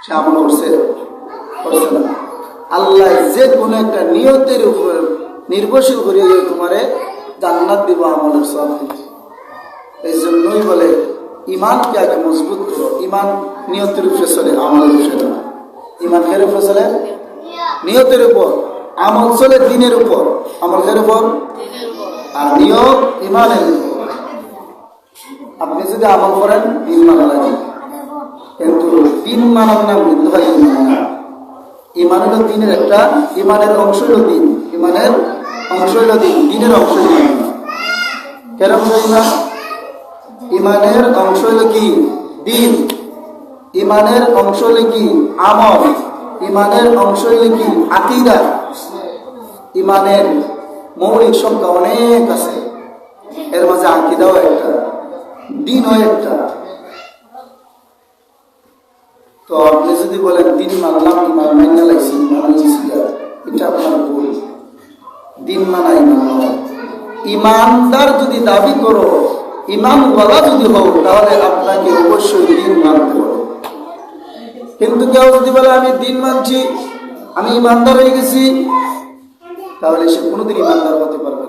সে আমল করছে করছে না। আল্লাহ যে কোনো একটা নিয়তের উপর নির্ভরশীল করিয়ে তোমারে জান্নাত দিব, আমলের সওয়াব দিব। এই জন্যই বলে ইমানকে আগে মজবুত করো। ইমান নিয়তের উপরে চলে, আমলের উপরে না। ইমান এর উপরে চলে নিয়তের উপর, আমল চলে দিনের উপর, আমল এর উপর, আর নিয়ত ইমানের উপর। আপনি যদি আমল করেন দিন মানা লাগে, কিন্তু দিন মানার নাম কিন্তু হয় ইমান না। ইমান হলো দিনের একটা, ইমানের অংশ হলো দিন, ইমানের অংশ হলো দিন, দিনের অংশ হলো ইমান। কেন ইমান? ইমানের অংশ হলো কি? দিন। ইমানের অংশ হলো কি? আমল। ইমানের অংশ হলো কি? আকীদা। ইমানের মৌলিক সংখ্যা অনেক আছে, এর মাঝে আকীদাও একটা, দিনও একটা। তো আপনি যদি বলেন দিন মানলাম, ইমান মাইনা লাগছি, ইমান এটা আপনার ভুল। দিন মানা ইমান নয়। ইমানদার যদি দাবি করো, ইমানওয়ালা যদি হও, তাহলে আপনাকে অবশ্যই দিন মানতে হবে। কিন্তু কেউ যদি বলে আমি দিন মানছি, আমি ইমানদার হয়ে গেছি, তাহলে সে কোনোদিন ইমানদার হতে পারবে